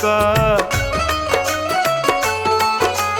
का।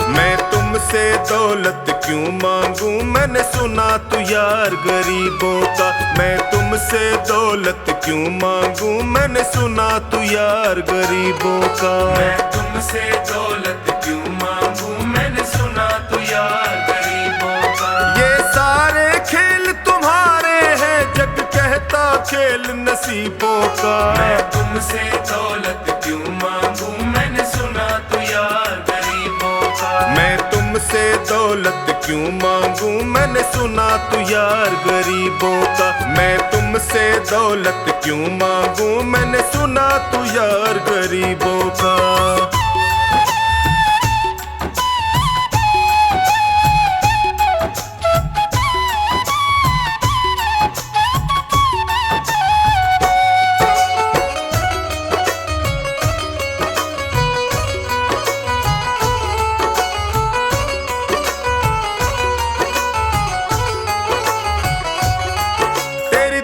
मैं तुमसे दौलत क्यों मांगू, मैंने सुना तू यार गरीबों का। मैं तुमसे दौलत क्यों मांगू, मैंने सुना तू यार गरीबों का। मैं तुमसे दौलत क्यों मांगू, मैंने सुना तू यार गरीबों का। ये सारे खेल तुम्हारे हैं, जग कहता खेल नसीबों का। मैं तुमसे दौलत क्यों मांगू, मैंने सुना तू यार गरीबों का। मैं तुमसे दौलत क्यों मांगू, मैंने सुना तू यार गरीबों का। मैं तुमसे दौलत क्यों मांगू, मैंने सुना तू यार गरीबों का।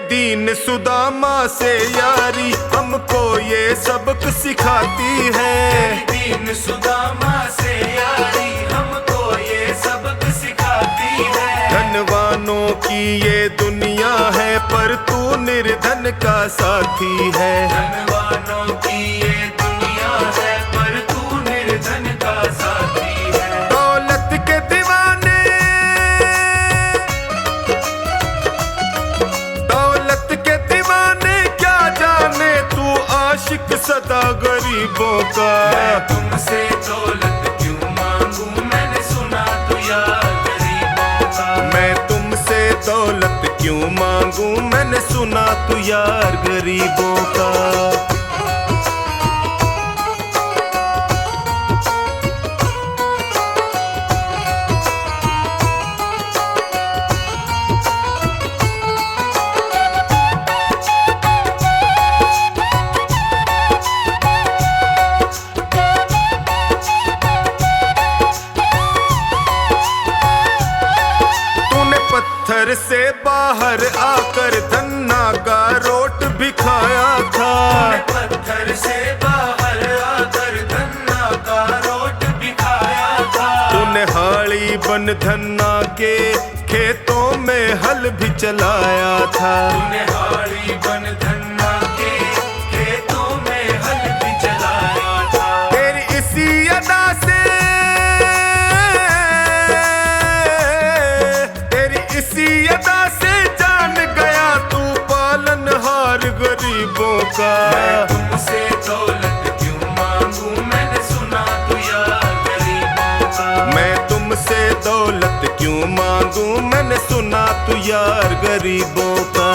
दीन सुदामा से यारी हमको ये सबक सिखाती है। दीन सुदामा से यारी हमको ये सबक सिखाती है। धनवानों की ये दुनिया है, पर तू निर्धन का साथी है। धनवानों की ये दुनिया है, पर तू निर्धन का साथी है। दौलत के दीवाने, आशिक सदा गरीबों का। मैं तुमसे दौलत क्यों मांगू, मैंने सुना तू यार गरीबों का। मैं तुमसे दौलत क्यों मांगू, मैंने सुना तू यार गरीबों का। पत्थर से बाहर आकर धन्ना का रोट भी खाया था। पत्थर से बाहर आकर धन्ना का रोट भी खाया था। तूने हाड़ी बन धन्ना के खेतों में हल भी चलाया था। तूने हाड़ी बन धन्ना के खेतों में हल भी चलाया था। तेरी इसी अदा से, इसी अदा से जान गया तू पालनहार गरीबों का। मैं तुमसे दौलत क्यों मांगू, मैंने सुना तू यार गरीबों का। मैं तुमसे दौलत क्यों मांगू, मैंने सुना तू यार गरीबों का।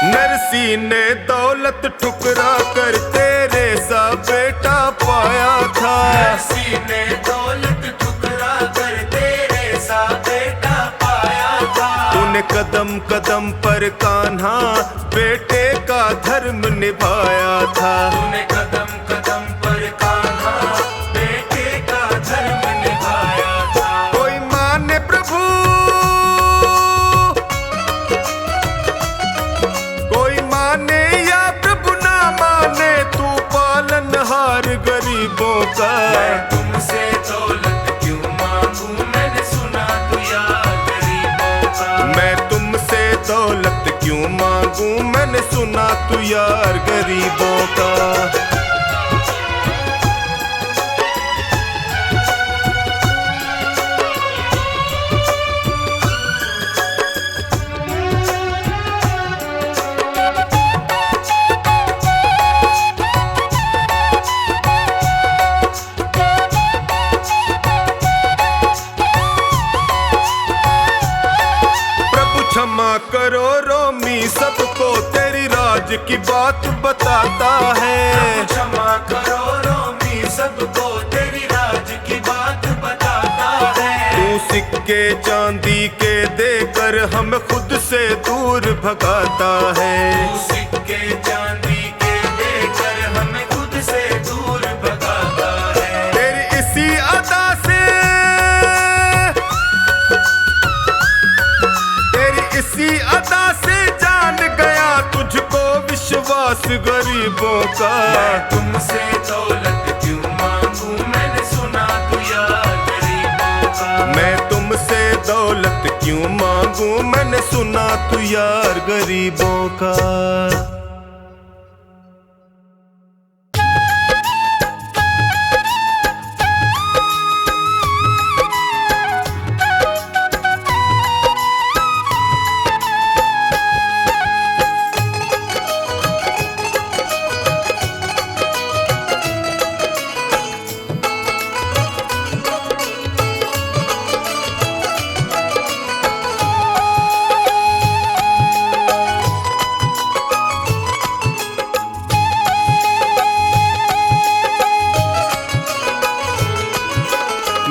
नरसी ने दौलत ठुकरा कर तेरे सा बेटा पाया था। नरसी ने दौलत ठुकरा कर तेरे सा बेटा पाया था। तूने कदम कदम पर कान्हा बेटे का धर्म निभाया था। तूने कदम कदम पर कान्हा बेटे का धर्म निभाया था। कोई माने प्रभु, कोई माने या प्रभु ना माने, तू पालनहार गरीबों का। मैं तुमसे दौलत क्यों मांगू, मैंने सुना तू यार गरीबों का। मैं तुमसे दौलत क्यों मांगू, मैंने सुना तू यार गरीबों का। क्षमा करो रोमी सबको, तेरी राज की बात बताता है। क्षमा करो रोमी सबको, तेरी राज की बात बताता है। तू सिक्के चांदी के देकर हमें खुद से दूर भगाता है। तू सिक्के चांदी के देकर हमें खुद से दूर भगाता है। तेरी इसी अदा से, तेरी इसी अदा से जान गया तुझको विश्वास गरीबों का। मैं तुमसे दौलत क्यों मांगू, मैंने सुना तू यार गरीबों का। मैं तुमसे दौलत क्यों मांगू, मैंने सुना तू यार गरीबों का।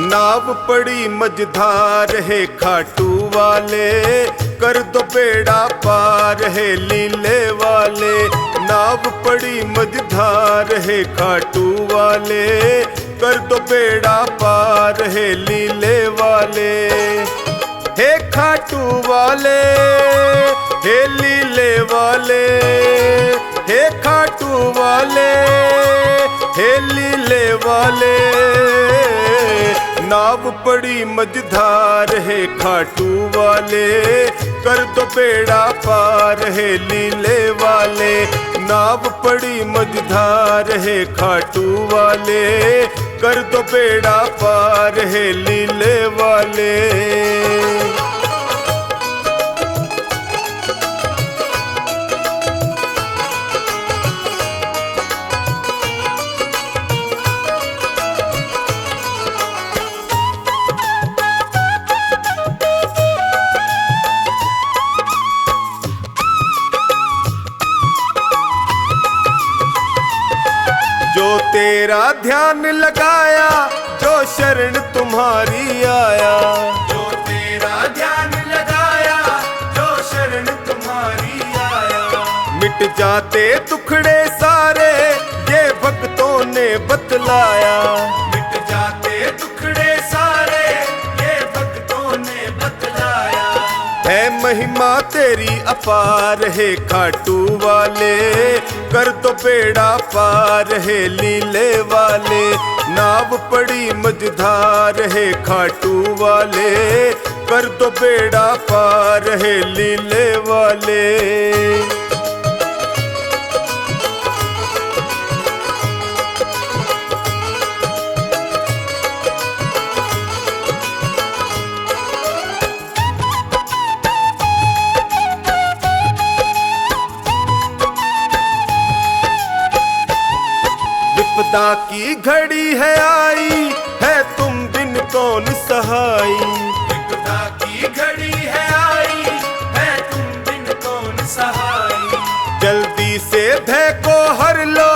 नाव पड़ी मझधार है खाटू वाले, कर दो बेड़ा पार है लीले वाले। नाव पड़ी मझधार है खाटू वाले, कर दो बेड़ा पार है लीले वाले। हे खाटू वाले, हे लीले वाले, हे खाटू वाले, हे लीले वाले। नाव पड़ी मझधार है खाटू वाले, कर दो बेड़ा पार है लीले वाले। नाव पड़ी मझधार है खाटू वाले, कर दो बेड़ा पार है लीले वाले। जो तेरा ध्यान लगाया, जो शरण तुम्हारी आया। जो तेरा ध्यान लगाया, जो शरण तुम्हारी आया। मिट जाते दुखड़े सारे, ये भक्तों ने बतलाया। मिट जाते दुखड़े सारे, ये भक्तों ने बतलाया। है महिमा तेरी अपार है खाटू वाले, कर दो बेड़ा पार है लीले वाले। नाव पड़ी मझधार है खाटू वाले, कर दो बेड़ा पार है लीले वाले। विपदा की घड़ी है आई, है तुम बिन कौन सहाई। विपदा की घड़ी है आई, है तुम बिन कौन सहाई। जल्दी से भय को हर लो,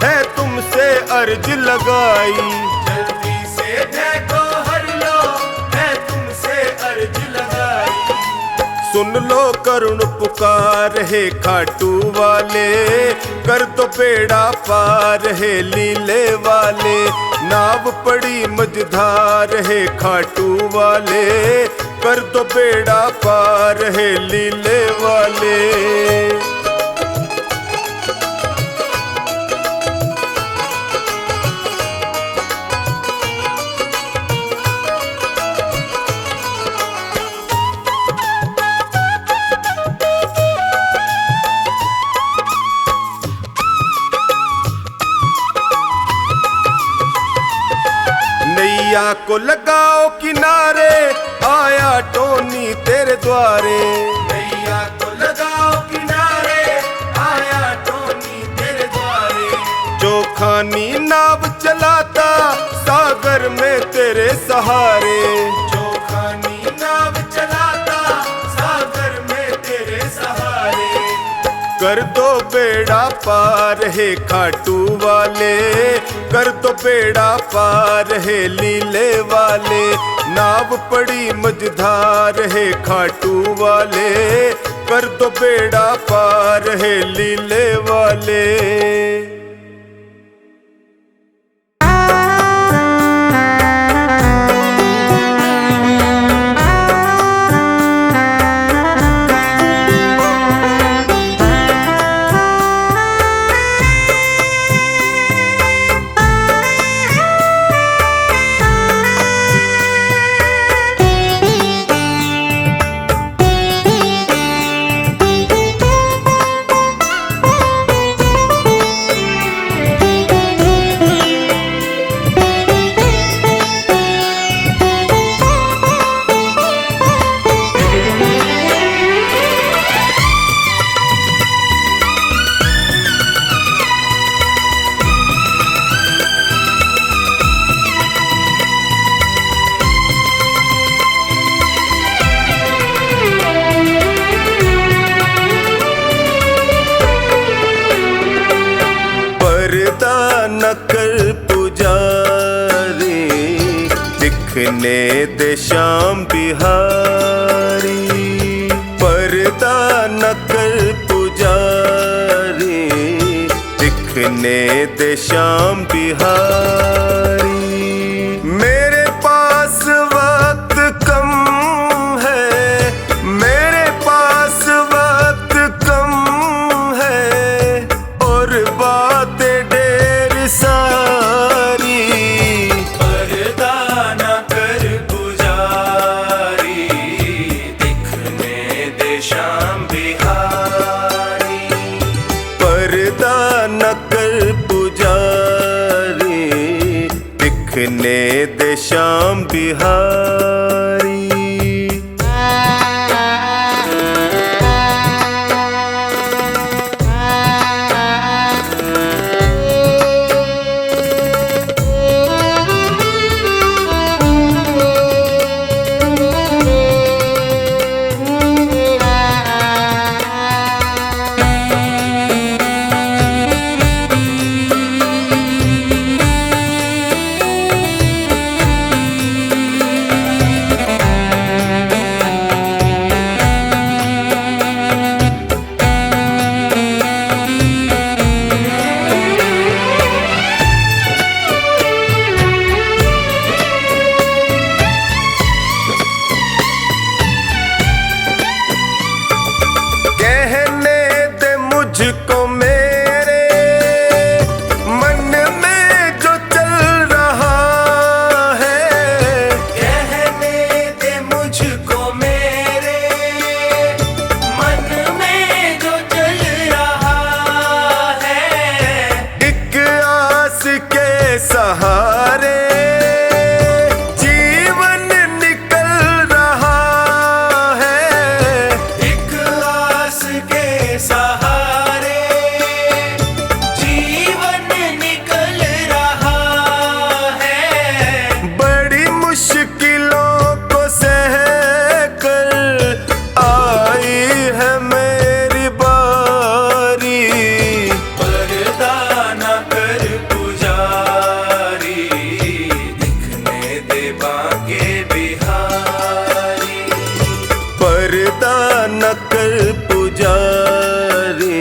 है तुमसे अर्ज लगाई। जल्दी से भय को हर लो, है तुमसे अर्ज लगाई। सुन लो करुण पुकार है खाटू वाले, कर दो बेड़ा पार है लीले वाले। नाव पड़ी मझधार है खाटू वाले, कर दो बेड़ा पार है लीले वाले। नैया को लगाओ किनारे, आया टोनी तेरे द्वारे। नैया को लगाओ किनारे, आया टोनी तेरे द्वारे। जो खानी नाव चलाता, सागर में तेरे सहारे। जो खानी नाव चलाता, सागर में तेरे सहारे। कर दो बेड़ा पार है खाटू वाले, कर तो बेड़ा पार है लीले वाले, नाव पड़ी मझधार है खाटू वाले, कर तो बेड़ा पार है लीले वाले। न कर पुजारी, दिखने दे श्याम बिहारी। पर्दा न कर पुजारी, दिखने दे श्याम बिहारी। मेरे पास वक्त कम है, मेरे पास वक्त कम है, और बातें सारी। पर्दा न कर पुजारी, दिखने दे श्याम बिहारी। पर्दा न कर पुजारी, दिखने दे श्याम बिहारी। सहारे जीवन निकल रहा है, एक आस के सहारे जीवन निकल रहा है। बड़ी मुश्किलों को सह कर आई है मेरी बारी। पर्दा न कर पुजारी, दिखने दे बांके बिहारी। पर्दा न कर पुजारी,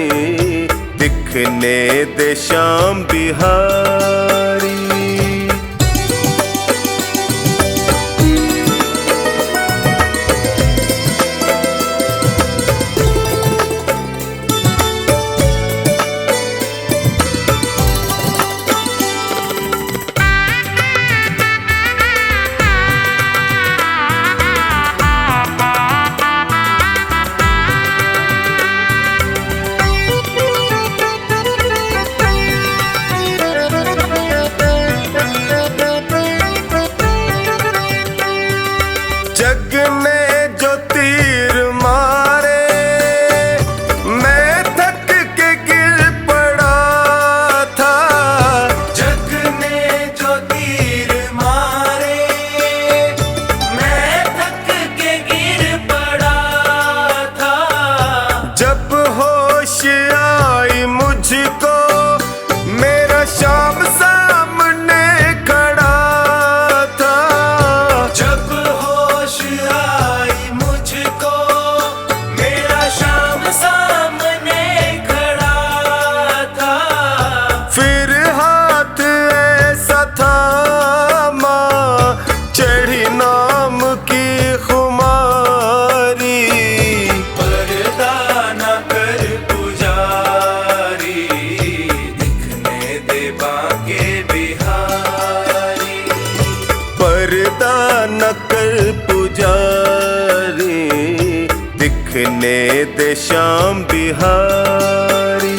दिखने दे श्याम बिहारी। बांके बिहारी। पर्दा न कर पुजारी, दिखने दे श्याम बिहारी।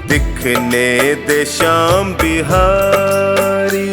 दिखने दे श्याम बिहारी।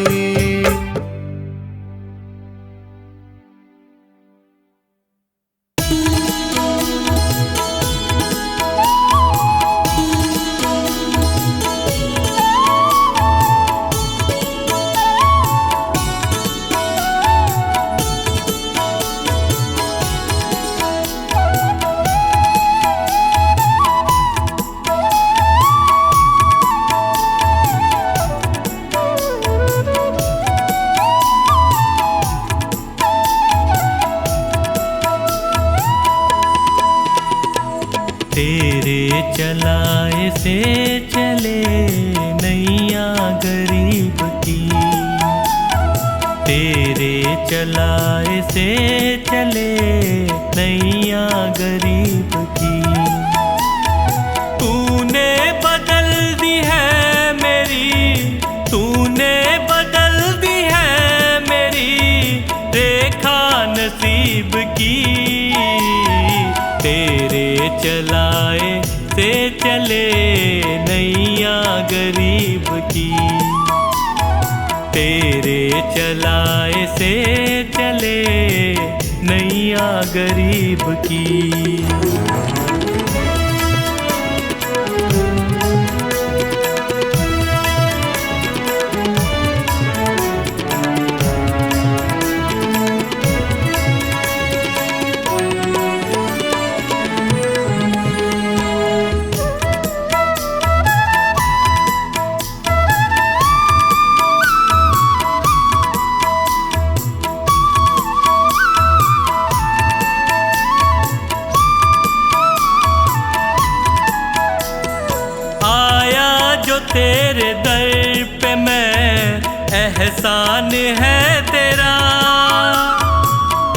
तेरे चलाए से चले नैया गरीब की, तेरे चलाए से चले नैया गरीब की। तूने बदल दी है मेरी, तूने बदल दी है मेरी रेखा नसीब की। तेरे चलाए से चले नैया गरीब की, तेरे चलाए से चले नैया गरीब की। तेरे दर पे मैं एहसान है तेरा,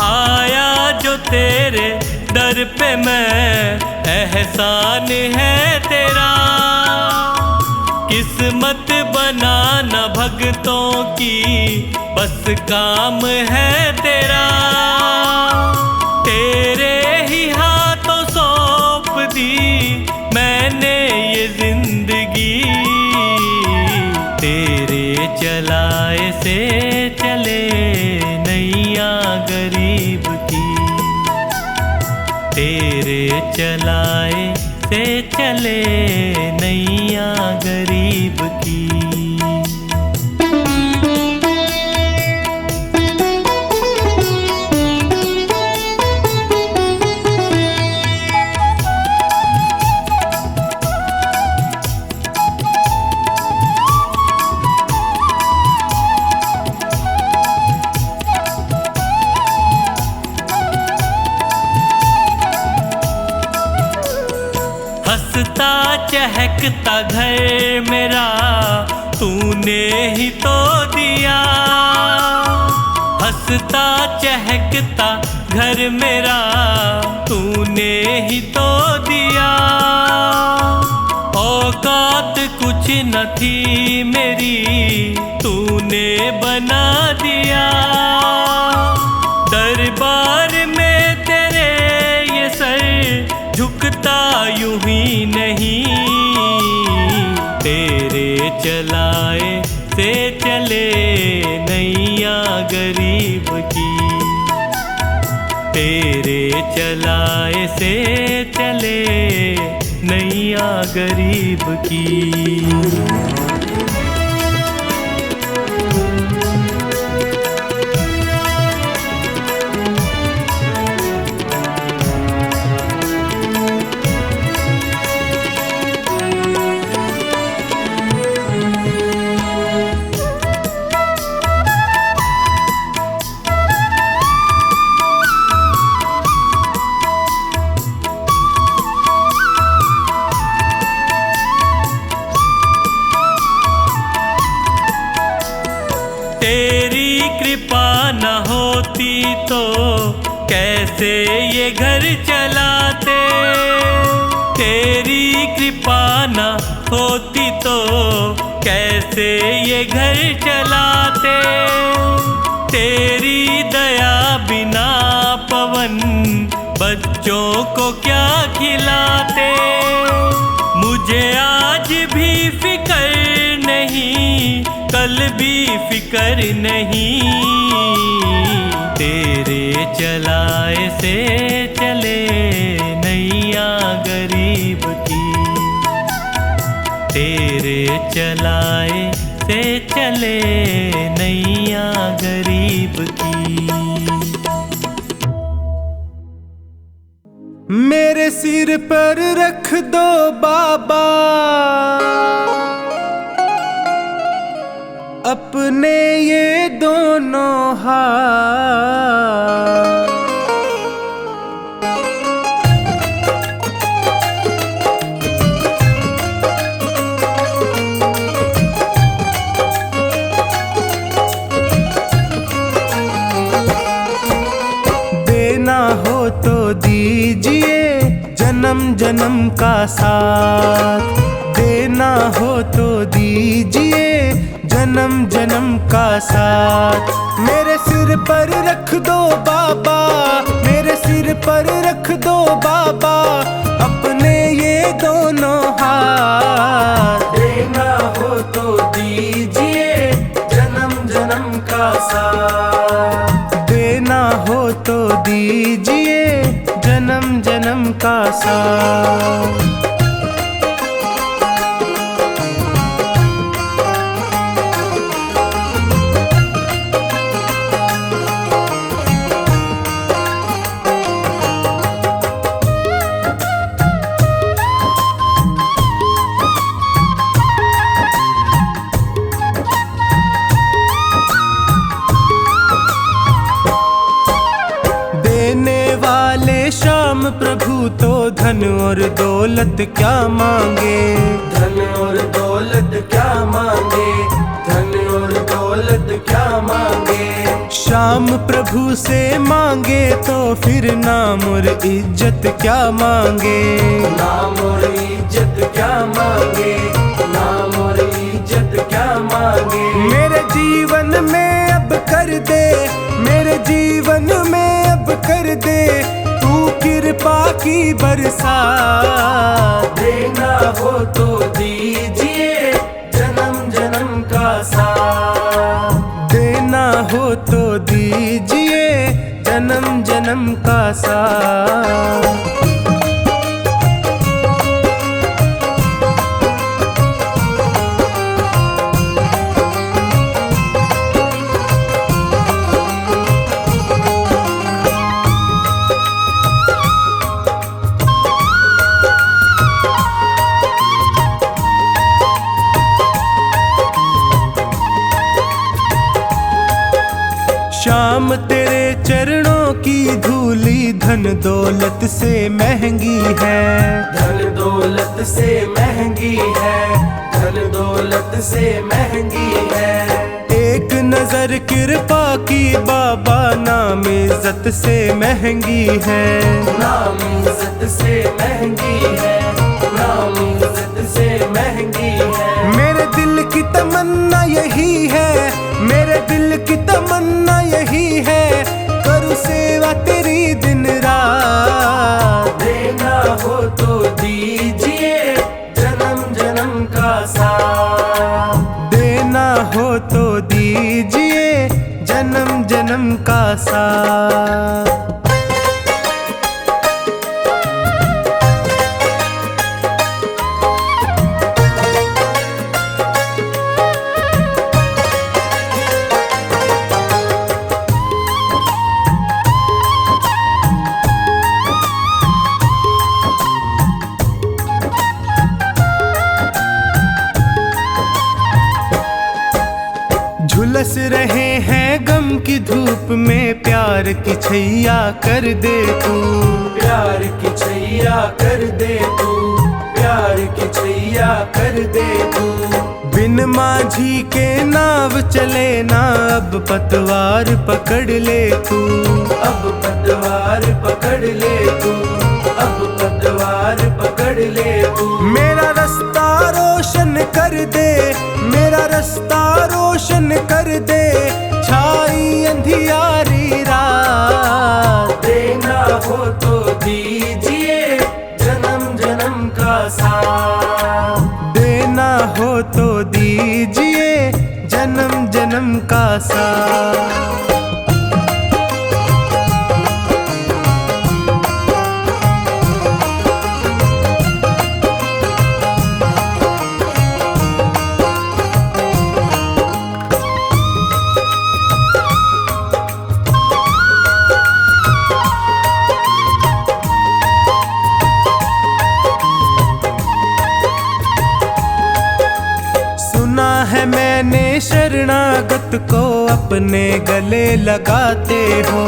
आया जो तेरे दर पे मैं एहसान है तेरा। किस्मत बनाना भगतों की बस काम है तेरा। तेरे ही हाथों सौंप दी मैंने ये जिंदगी। तेरे चलाए से चले नैया गरीब की, तेरे चलाए से चले नैया गरीब की। हंसता चहकता घर मेरा तूने ही तो दिया। हंसता चहकता घर मेरा तूने ही तो दिया। औकात कुछ न थी मेरी तूने बना दिया। दरबार में तेरे ये सर झुकता यूं ही नहीं। तेरे चलाए से चले नैया गरीब की। तेरे चलाए से चले नैया गरीब की। तेरी कृपा न होती तो कैसे ये घर चलाते। तेरी कृपा न होती तो कैसे ये घर चलाते। तेरी दया बिना पवन बच्चों को क्या खिलाते। मुझे आज भी फिकर नहीं कल भी फिकर नहीं। तेरे चलाए से चले नैया गरीब की। तेरे चलाए से चले नैया गरीब की। मेरे सिर पर रख दो बाबा अपने ये दोनों हाथ। देना हो तो दीजिए जन्म जन्म का साथ। देना हो तो दीजिए जन्म जन्म का साथ। मेरे सिर पर रख दो बाबा, मेरे सिर पर रख दो बाबा अपने ये दोनों हाथ। देना हो तो दीजिए जन्म जन्म का साथ। देना हो तो दीजिए जन्म जन्म का साथ। प्रभु तो धन और दौलत क्या मांगे। धन और दौलत क्या मांगे। धन और दौलत क्या मांगे। श्याम प्रभु से मांगे तो फिर नाम और इज्जत क्या मांगे। नाम और इज्जत क्या मांगे। नाम और इज्जत क्या मांगे। मेरे जीवन में अब कर दे, मेरे जीवन में अब कर दे कृपा की बरसात। देना हो तो दीजिए जन्म जन्म का साथ। देना हो तो दीजिए जन्म जन्म का साथ। श्याम तेरे चरणों की धूली धन दौलत से महंगी है। धन दौलत दौलत से महंगी है, धन दौलत से महंगी है। एक नजर कृपा की बाबा नाम इज्जत से महंगी है, नाम इज्जत से महंगी है, नाम इज्जत से महंगी है। मेरे दिल की तमन्ना यही है, मेरे दिल की तमन्ना यही है, करूँ सेवा तेरी दिन रात। देना हो तो दीजिए जन्म जन्म का साथ, देना हो तो दीजिए जन्म जन्म का साथ। झुलस रहे हैं गम की धूप में, प्यार की छैया कर दे तू, प्यार की छैया कर दे तू, प्यार की छैया कर दे तू। बिन माझी के नाव चले ना, अब पतवार पकड़ ले तू, अब पतवार पकड़ ले तू, अब पतवार पकड़ ले तू। मेरा रास्ता रोशन कर दे, मेरा रास्ता रोशन कर दे, छाई अंधियारी रात। देना हो तो दीजिए जन्म जन्म का साथ, देना हो तो दीजिए जन्म जन्म का साथ। है मैंने शरणागत को अपने गले लगाते हो,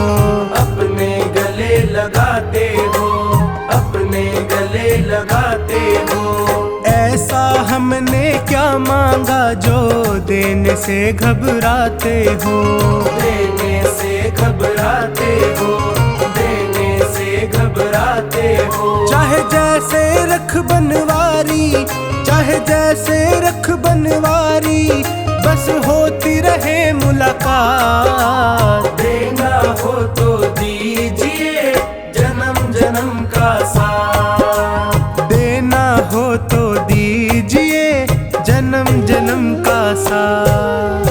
अपने गले लगाते हो, अपने गले लगाते हो। ऐसा हमने क्या मांगा जो देने से घबराते हो, देने से घबराते हो, देने से घबराते हो। चाहे जैसे रख बनवारी, चाहे जैसे रख बनवारी, बस होती रहे मुलाकात। देना हो तो दीजिए जन्म जन्म का साथ, देना हो तो दीजिए जन्म जन्म का साथ।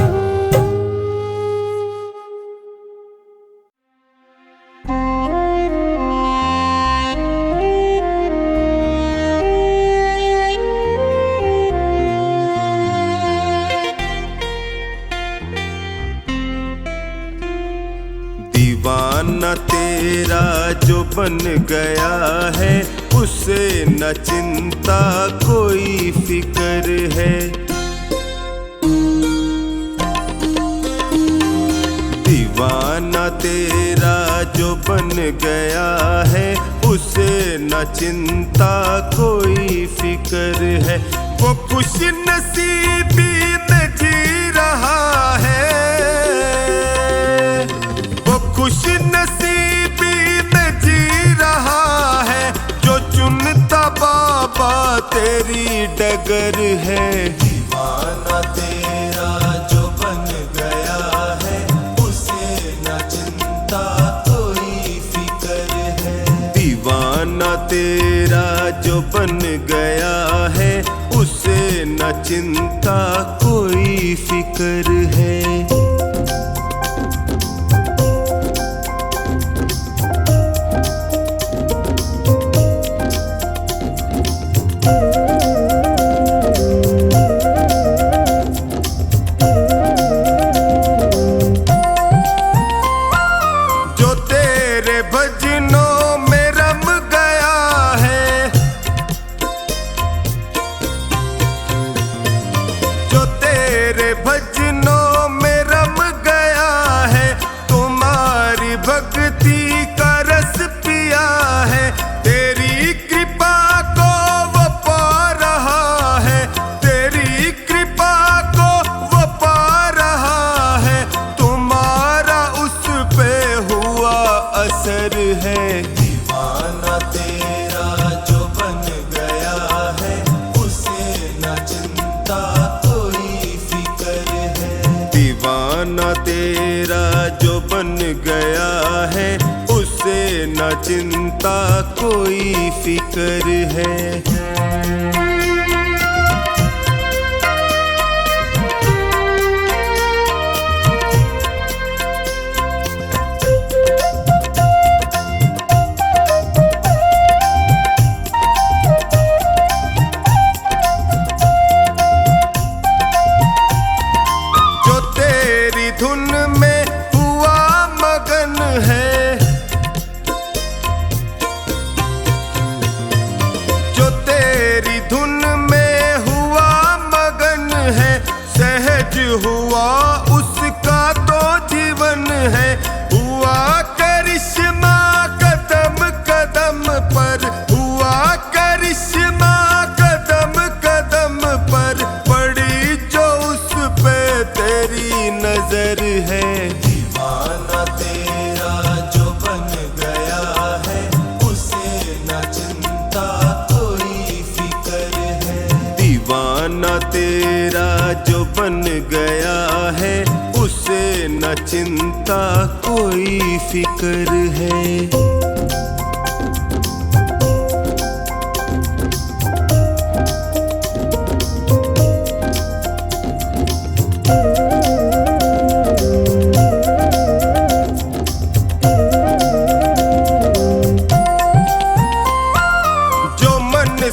दीवाना तेरा जो बन गया है, उसे न चिंता कोई फिक्र है। दीवाना तेरा जो बन गया है, उसे न चिंता कोई फिक्र है। वो खुश नसीबी में जी रहा है, खुश नसीबी में जी रहा है, जो चुनता बाबा तेरी डगर है। दीवाना तेरा जो बन गया है, उसे न चिंता कोई फिक्र है। दीवाना तेरा जो बन गया है, उसे न चिंता कोई फिक्र है। भजनों में रम चिंता कोई फिक्र है। धुन में हुआ मगन है, जो तेरी धुन में हुआ मगन है, सहज हुआ उसका तो जीवन है। हुआ करिश्मा कदम कदम पर, हुआ करिश्मा कदम कदम पर, पड़ी जो उस पे तेरी नजर है। दीवाना तेरा जो बन गया है, उसे न चिंता कोई फिक्र है। दीवाना तेरा जो बन गया है, उसे न चिंता कोई फिक्र है।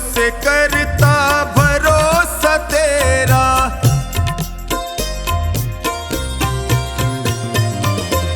से करता भरोसा तेरा,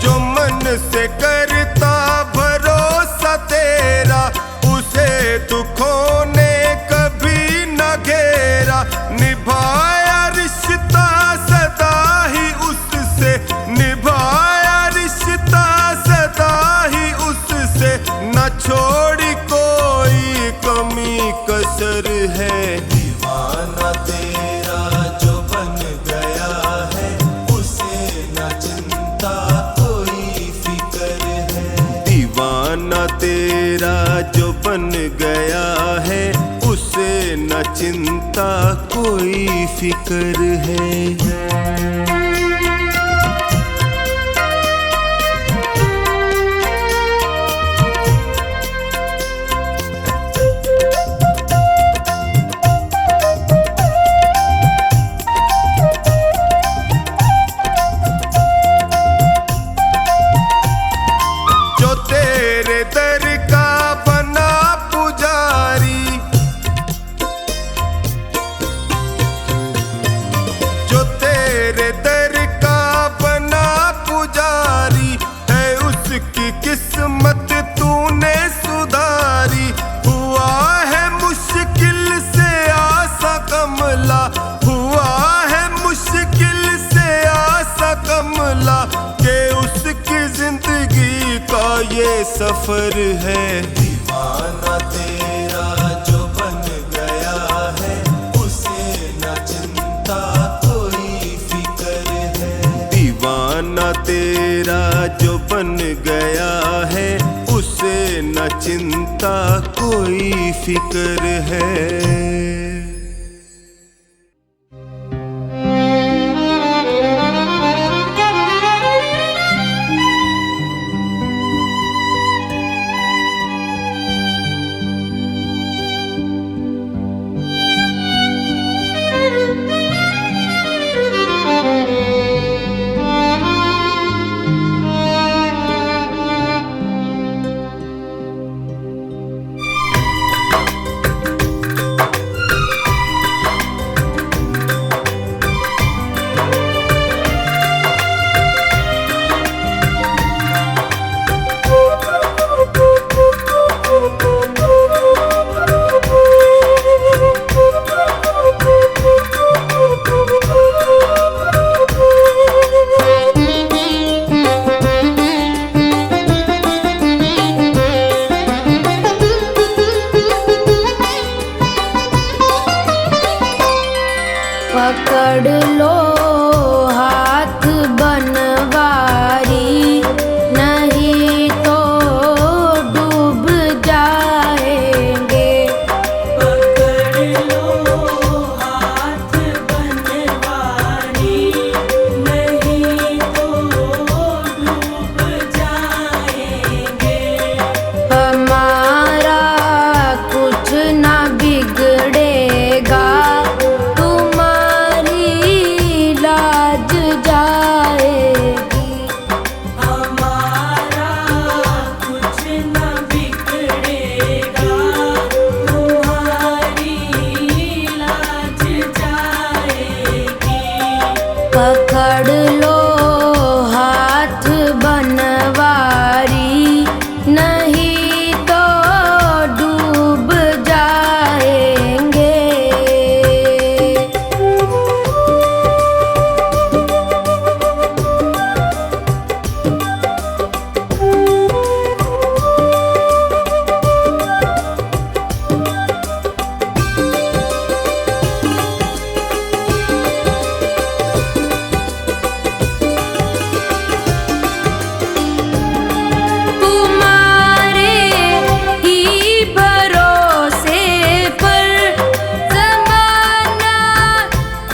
जो मन से करता भरोसा तेरा, उसे दुखों ने कभी न घेरा। निभाया रिश्ता सदा ही उससे, निभाया रिश्ता सदा ही उससे, न छोड़ी कोई कमी कसर है। दीवाना तेरा जो बन गया है, उसे न चिंता कोई फिक्र है। दीवाना तेरा जो बन गया है, उसे न चिंता कोई फिक्र है। किस्मत तूने सुधारी, हुआ है मुश्किल से आसा कमला, हुआ है मुश्किल से आसा कमला, के उसकी जिंदगी का ये सफर है। दीवाना तेरा जो बन गया है, उसे न चिंता कोई फिक्र है। दीवाना तेरा जो बन गया है, उसे न चिंता कोई फिक्र है। पकड़ लो हाथ बनवारी, नहीं तो डूब जाएंगे। पकड़ लो हाथ बनवारी, नहीं तो डूब जाएंगे। पकड़ लो हाथ बनवारी, नहीं तो डूब जाएंगे। तुम्हारे ही भरोसे पर ज़माना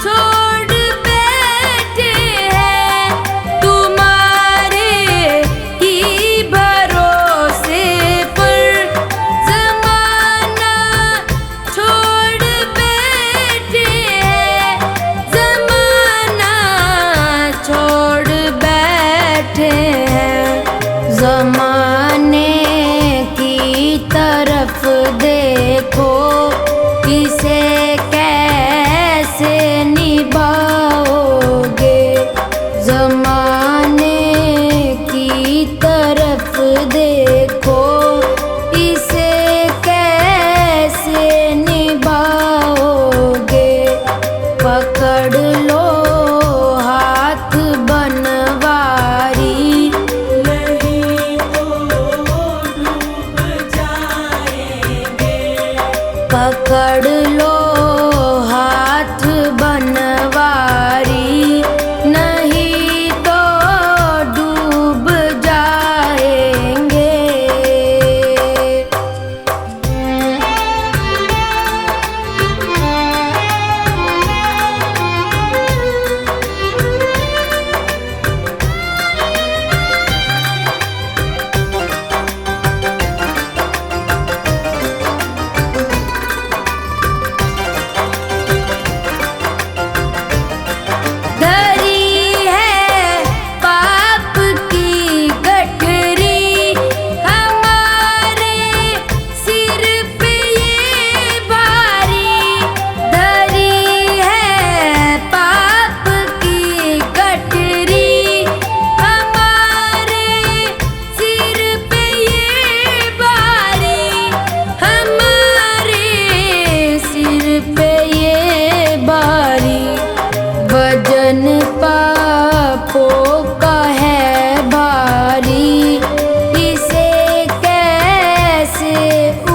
छोड़ बैठे हैं। तुम्हारे ही भरोसे पर ज़माना छोड़ बैठे हैं। ज़माना छोड़ बैठे हैं। ज़माने की तरफ देखो, इसे कैसे निभाओगे। ज़माने की तरफ देखो, इसे कैसे निभाओगे। पकड़ लो हाथ बनवारी, नहीं तो डूब जाएंगे। पकड़ लो हाथ बनवारी, नहीं तो डूब जाएंगे। धरी है पाप की गठरी, हमारे सिर पे ये भारी। धरी है पाप की गठरी, हमारे सिर पे ये भारी। हमारे सिर पे ये भारी। वजन पापों का है भारी, इसे कैसे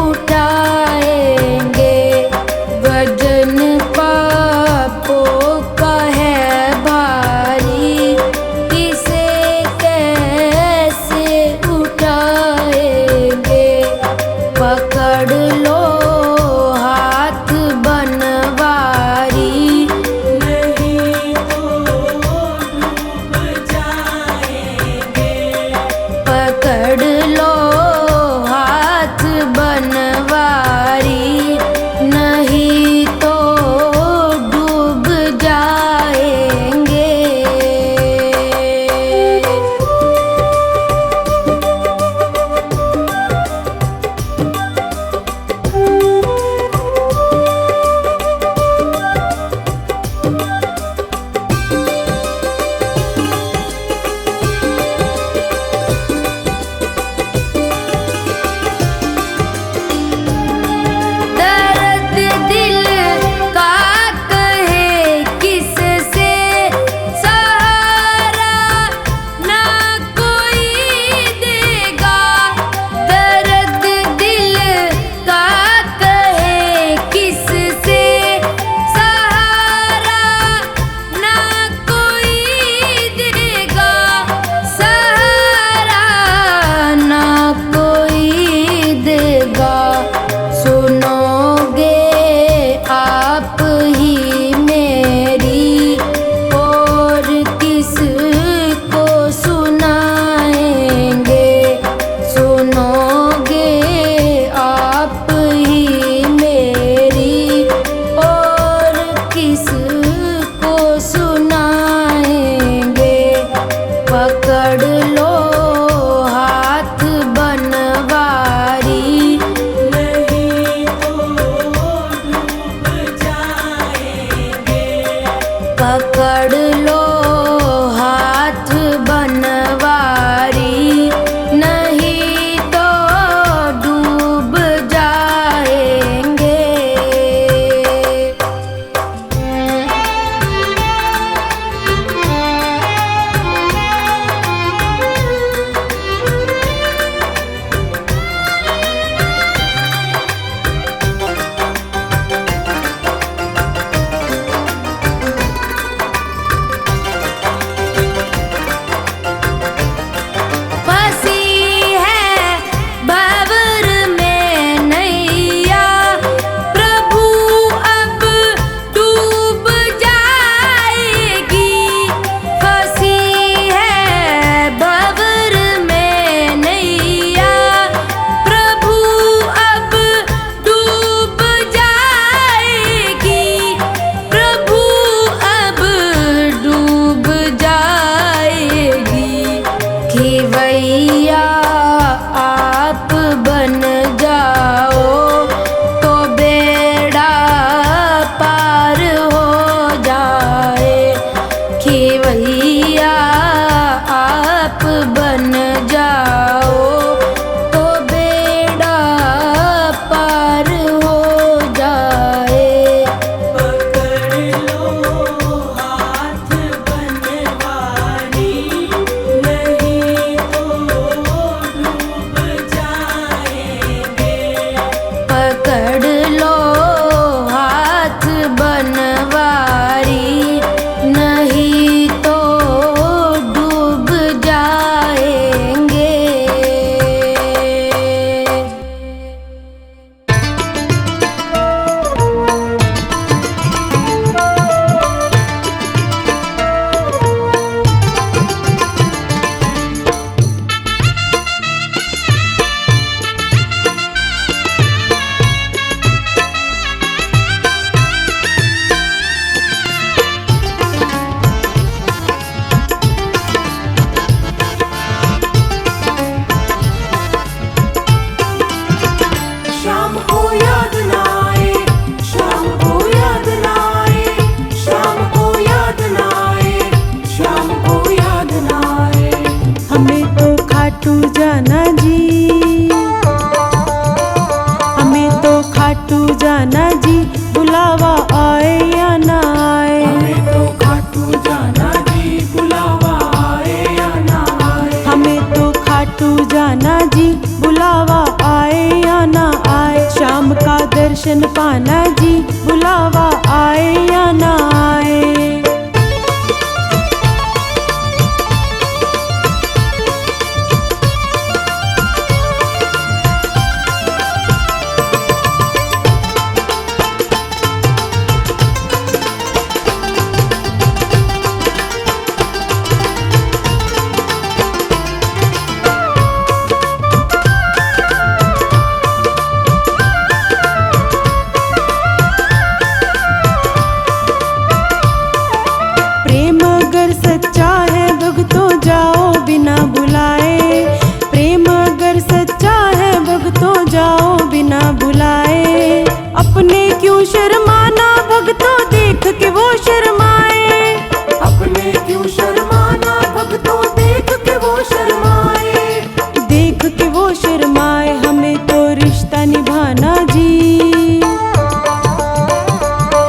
उठाएंगे। वजन पापों का है भारी, इसे कैसे उठाएंगे। पकड़ लो हाथ बनवारी, नहीं तो डूब जाएंगे। पकड़ लो हाथ बनवारी, नहीं तो डूब जाएंगे। दर्द दिल का कहे किससे सहारा, ना कोई देगा। दर्द दिल का कहे किससे सहारा, ना कोई देगा। सहारा ना कोई देगा। सुनोगे आप ही मेरी, और किस को सुनाएंगे। सुनोगे आप ही मेरी, और किस को सुनाएंगे। पकड़ लो हाथ बनवारी, नहीं तो डूब जाएंगे। पकड़ लो जाना जी, बुलावा आए या ना आए। हमें तो खाटू जाना जी, बुलावा आए या ना आए। हमें तो खाटू जाना जी, बुलावा आए या ना आए। शाम का दर्शन पाना जी, बुलावा आए या ना आए। प्रेम अगर सच्चा है भक्तों जाओ बिना बुलाए। प्रेम अगर सच्चा है भक्तों जाओ बिना बुलाए। अपने क्यों शर्माना भक्तों देख के वो शर्माए। अपने क्यों शर्माना भक्तों देख के वो शर्माए। देख के वो शर्माए, हमें तो रिश्ता निभाना जी।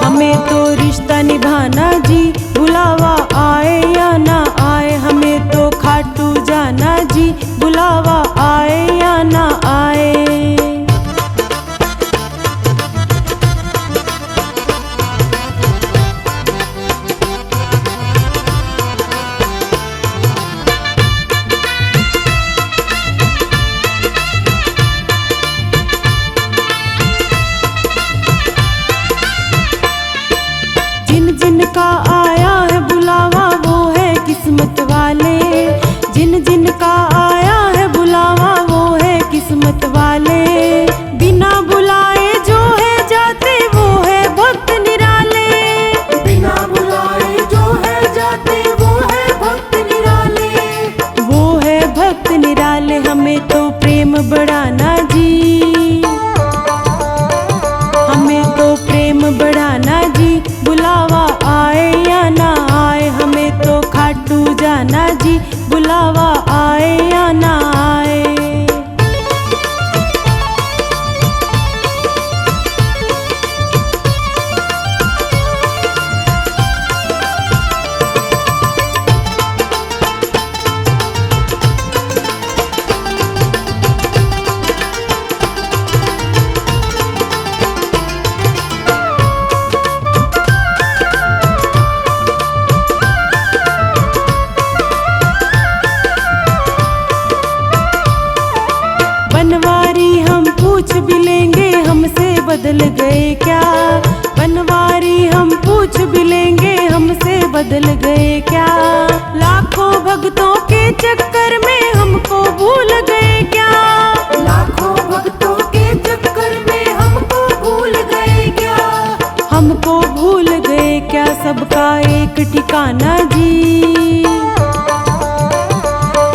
हमें तो रिश्ता निभाना जी, बुलावा आए या ना आए। हमें तो खाटू जाना जी, बुलावा आए या ना आए। जिन जिन का आया है बुलावा वो है किस्मत वाले। जिन जिन का आया है बुलावा वो है किस्मत वाले। बिना बुलाए जो है जाते वो है भक्त निराले। बिना बुलाए जो है जाते वो है भक्त निराले। वो है भक्त निराले, हमें तो प्रेम बढ़ाना जी। हमें तो प्रेम बढ़ाना जी, बुलावा आए या ना आए। हमें तो खाटू जाना जी, बुलावा आए या ना आए। बनवारी हम पूछ भी लेंगे हमसे बदल गए क्या। बनवारी हम पूछ भी लेंगे हमसे बदल गए क्या। लाखों भक्तों के चक्कर में हमको भूल गए क्या। लाखों भक्तों के चक्कर में हमको भूल गए क्या। हमको भूल गए क्या, सबका एक ठिकाना जी।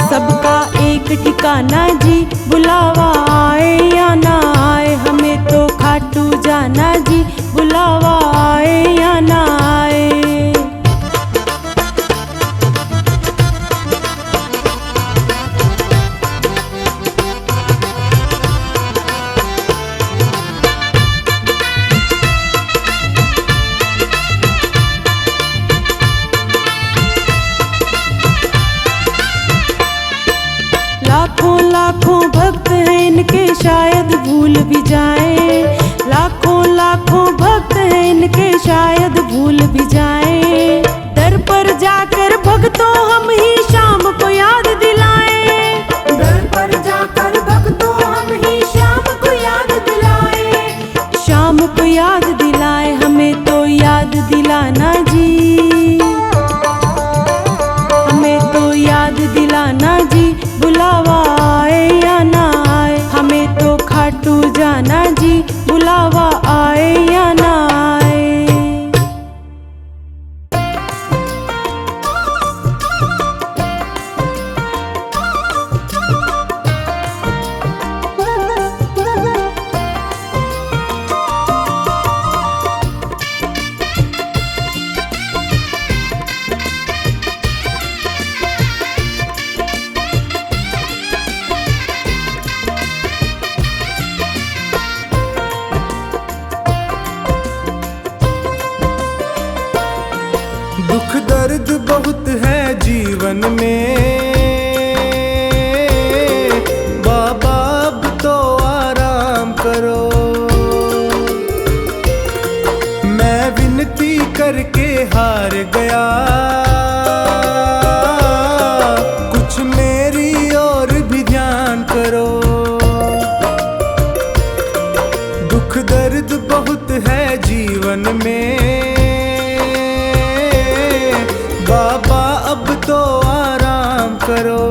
सबका एक ठिकाना जी, बुलावा आए या ना आए। हमें तो खाटू जाना जी, बुलावा आए या ना आए। लाखों लाखों भक्त हैं इनके शायद भूल भी जाएं। लाखों लाखों भक्त हैं इनके शायद भूल भी जाएं। दर पर जाकर भक्तों हम ही शाम को याद दिलाएं। दर पर जाकर भक्तों हम ही शाम को याद दिलाए। शाम को याद दिलाए, हमें तो याद दिलाना जी। हमें तो याद दिलाना जी, बुलावा आए या ना आए। हमें तो खाटू जाना जी, बुलावा आए या ना आए। दुख दर्द बहुत है जीवन में, बाबा अब तो आराम करो। मैं विनती करके हार गया, कुछ मेरी और भी ध्यान करो। दुख दर्द बहुत है जीवन में, बाबा अब तो आराम करो।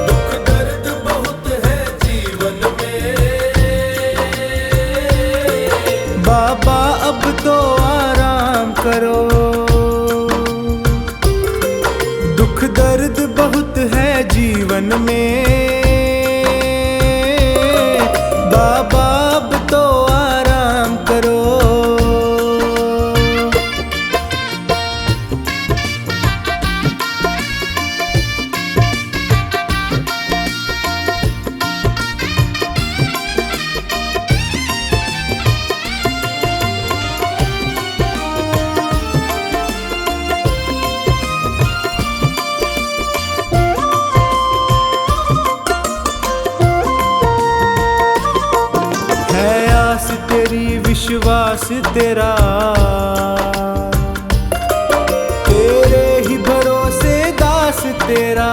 दुख दर्द बहुत है जीवन में, बाबा अब तो आराम करो। दुख दर्द बहुत है जीवन में, बाबा अब तो आराम करो। है आस तेरी विश्वास तेरा, तेरे ही भरोसे दास तेरा।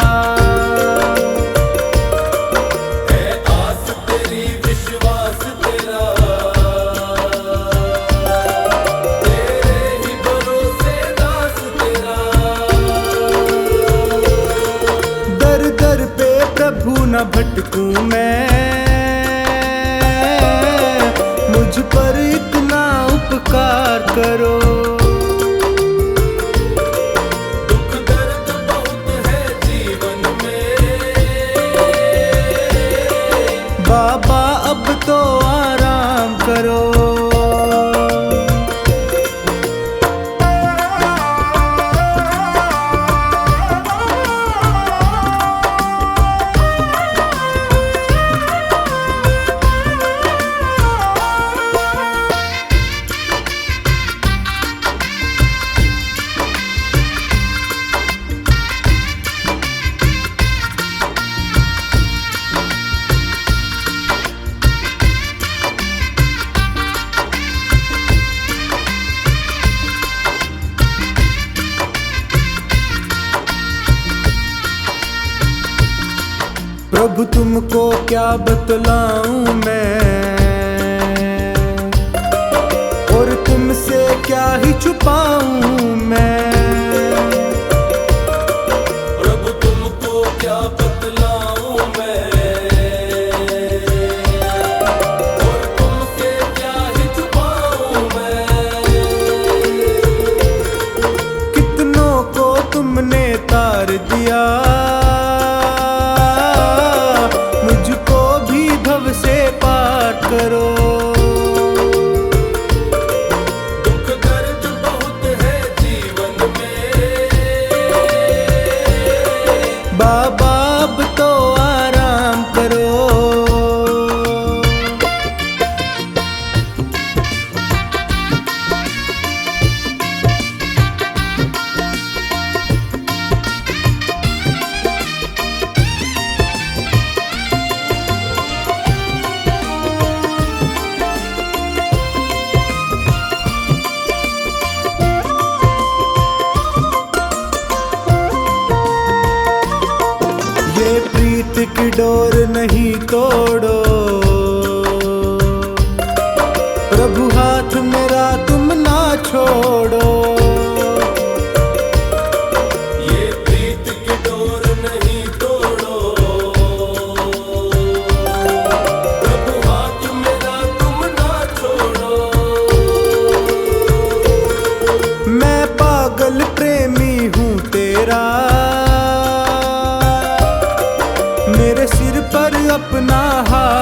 है आस तेरी विश्वास तेरा, तेरे ही भरोसे दास तेरा। दर दर पे प्रभु न भटकूं मैं, मुझ पर इतना उपकार करो। दुख दर्द बहुत है जीवन में, बाबा अब तो आराम करो। प्रभु तुमको क्या बतलाऊं मैं, और तुमसे क्या ही छुपाऊं मैं। प्रभु तुमको क्या बतलाऊं मैं, और तुमसे क्या ही छुपाऊं मैं। कितनों को तुमने तार दिया, मुझको भी भव से पार करो। दुख दर्द बहुत है जीवन में, बाबा अब तो आराम करो। ये प्रीत की डोर नहीं तोड़ो, प्रभु हाथ मेरा तुम ना छोड़ो। ये प्रीत की डोर नहीं तोड़ो, प्रभु हाथ मेरा तुम ना छोड़ो। मैं पागल प्रेमी हूँ तेरा, मेरे सिर पर अपना हाथ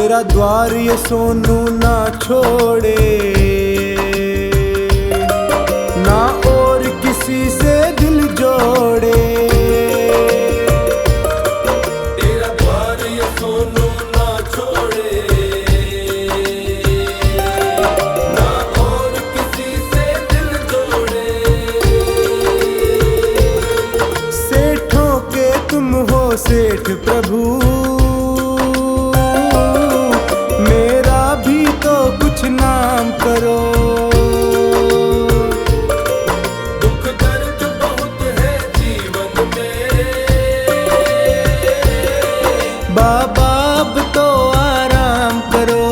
तेरा द्वार ये सोनू ना छोड़े, ना और किसी से दिल जोड़े। तेरा द्वार ये सोनू ना छोड़े, ना और किसी से दिल जोड़े। सेठों के तुम हो सेठ प्रभु, मेरा भी तो कुछ नाम करो। दुख दर्द बहुत है जीवन में, बाबा अब तो आराम करो।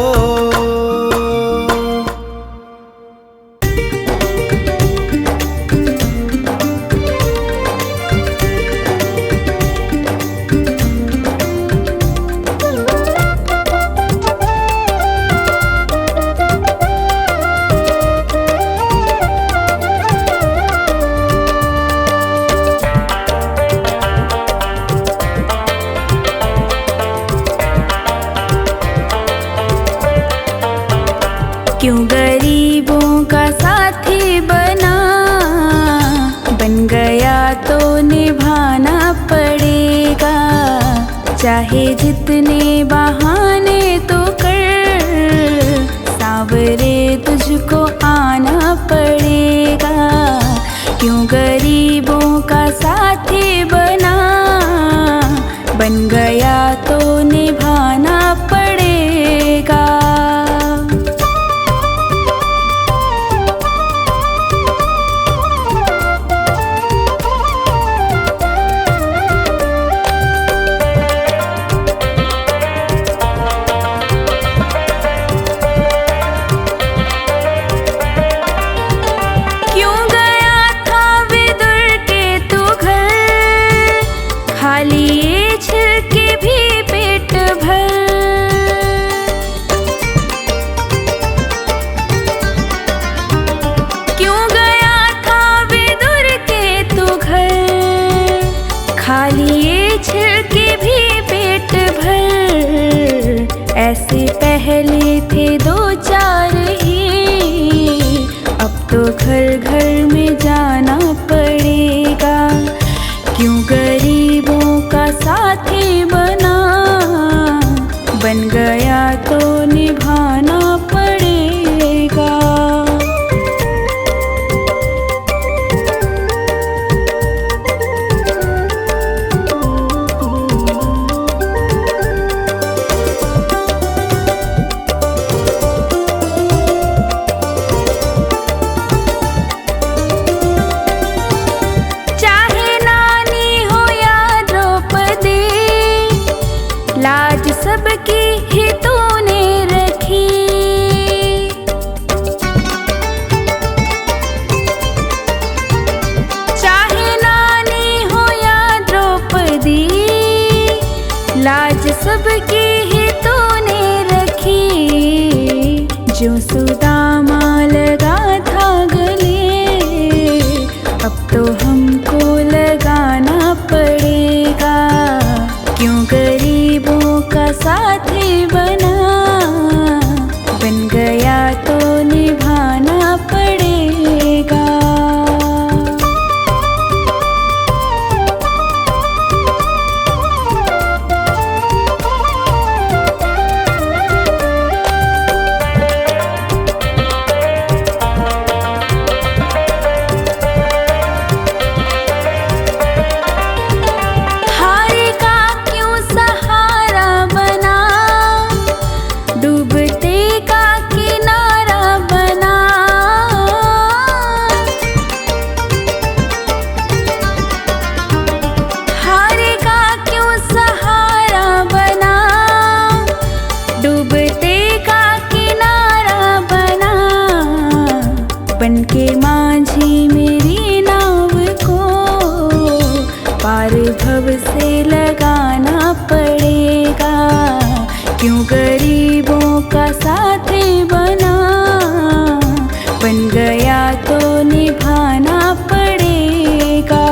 क्यों गरीबों का साथी बना, बन गया तो निभाना पड़ेगा। चाहे जितने बहाने तो कर, सांवरे तुझको आना पड़ेगा। क्यों गरीबों का साथी बना, बन गया तो निभाना पड़ेगा। क्यों गया था विदुर के तू घर, खाली ये छिलके भी पेट भर। क्यों गया था विदुर के तू घर, खाली ये छिलके भी पेट भर। ऐसे पहले थे दो चार ही, अब तो घर घर में जाना पड़ेगा। क्यों गरीबों का साथी बना, बन गया तो निभाना पड़ेगा। चाहे नानी हो या द्रौपदी, लाज सबकी ही तूने रखी। चाहे नानी हो या द्रौपदी, लाज सबकी ही तूने रखी। जो सुदामा लगा था गले, अब तो हमको लगाना पड़ेगा। क्यों गरीबों का साथी बना, बन गया तो निभाना पड़ेगा। हारे का क्यों सहारा बना, डूबते का किनारा बना। हारे का क्यों सहारा बना, डूबते का किनारा बना। बनके माझी मेरी नाव को, पार भव से लगाना पड़ेगा। क्यों गरीबों का साथी बना, बन गया तो निभाना पड़ेगा।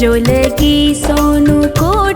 जो लगी सोनू को